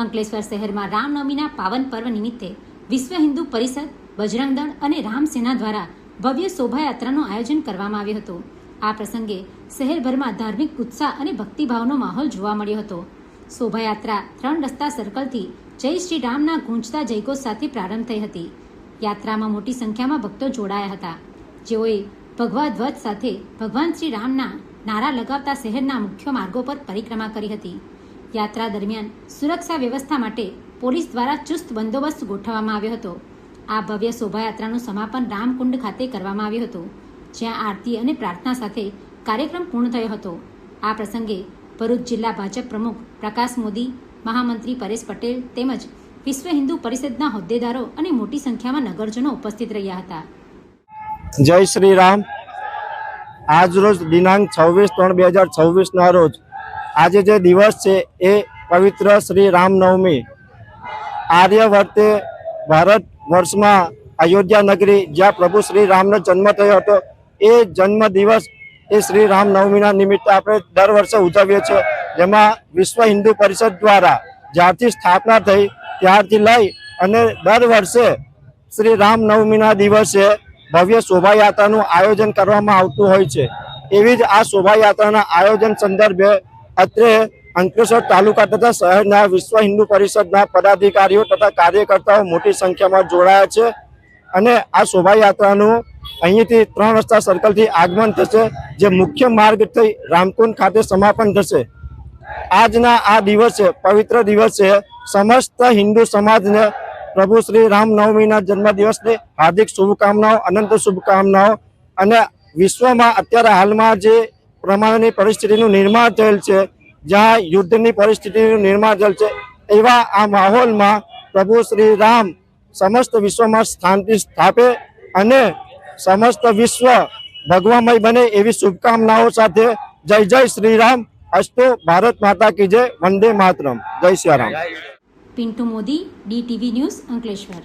અંકલેશ્વર શહેરમાં રામનવમીના પાવન પર્વ નિમિત્તે વિશ્વ હિન્દુ પરિષદ, બજરંગ દળ અને રામસેના દ્વારા ભવ્ય શોભાયાત્રાનું આયોજન કરવામાં આવ્યું હતું। આ પ્રસંગે શહેરભરમાં ધાર્મિક ઉત્સાહ અને ભક્તિભાવનો માહોલ જોવા મળ્યો હતો। શોભાયાત્રા 3 રસ્તા સર્કલથી જય શ્રી રામના ગૂંજતા જયઘોષ સાથે પ્રારંભ થઈ હતી। યાત્રામાં મોટી સંખ્યામાં ભક્તો જોડાયા હતા, જેઓએ ભગવા ધ્વજ સાથે ભગવાન શ્રી રામના નારા લગાવતા શહેરના મુખ્ય માર્ગો પર પરિક્રમા કરી હતી। યાત્રા દરમિયાન સુરક્ષા વ્યવસ્થા માટે પોલીસ દ્વારા ચુસ્ત બંદોબસ્ત ગોઠવવામાં આવ્યો હતો। આ ભવ્ય શોભાયાત્રાનું સમાપન રામકુંડ ખાતે કરવામાં આવ્યું હતું, જ્યાં આરતી અને પ્રાર્થના સાથે કાર્યક્રમ પૂર્ણ થયો હતો। આ પ્રસંગે ભરૂચ જિલ્લા ભાજપ પ્રમુખ પ્રકાશ મોદી, મહામંત્રી પરેશ પટેલ તેમજ વિશ્વ હિન્દુ પરિષદના હોદ્દેદારો અને મોટી સંખ્યામાં નગરજનો ઉપસ્થિત રહ્યા હતા। જય શ્રી રામ। આજ રોજ દિનાંક 26/3/2026 રોજ આજે જે દિવસ છે એ પવિત્ર શ્રી રામનવમી આર્યવર્તે ભારત વર્ષમાં અયોધ્યા નગરી જ્યાં પ્રભુ શ્રી રામનો જન્મ થયો હતો એ જન્મ દિવસ એ શ્રી રામનવમીના નિમિત્તે આપણે દર વર્ષે ઉજવીએ છીએ, જેમાં વિશ્વ હિન્દુ પરિષદ દ્વારા જ્યારથી સ્થાપના થઈ ત્યારથી લઈ અને દર વર્ષે શ્રી રામનવમીના દિવસે ભવ્ય શોભાયાત્રાનું આયોજન કરવામાં આવતું હોય છે। એવી જ આ શોભાયાત્રાના આયોજન સંદર્ભે અત્રે અંકલેશ્વર તાલુકા તથા શહેરના વિશ્વ હિન્દુ પરિષદના પદાધિકારીઓ તથા કાર્યકર્તાઓ મોટી સંખ્યામાં જોડાયા છે અને આ શોભાયાત્રાનું અહીંથી 3 રસ્તા સર્કલથી આગમન થશે, જે મુખ્ય માર્ગ થઈ રામકુંડ ખાતે સમાપન થશે। આજના આ દિવસે, પવિત્ર દિવસે સમસ્ત હિન્દુ સમાજને પ્રભુ શ્રી રામનવમીના જન્મદિવસની હાર્દિક શુભકામનાઓ, અનંત શુભકામનાઓ। અને વિશ્વમાં અત્યારે હાલમાં જે પ્રમાણેની પરિસ્થિતિનું નિર્માણ થયેલ છે, જ્યાં યુદ્ધની પરિસ્થિતિનું નિર્માણ થયેલ છે, એવા આ માહોલમાં પ્રભુ શ્રી રામ સમસ્ત વિશ્વમાં શાંતિ સ્થાપે અને સમસ્ત વિશ્વ ભગવામય બને એવી શુભકામનાઓ સાથે જય જય શ્રી રામ। અસ્તુ। ભારત માતા કી જય। વંદે માતરમ। જય શ્રી રામ। Pintu Modi, DTV news, Ankleshwar.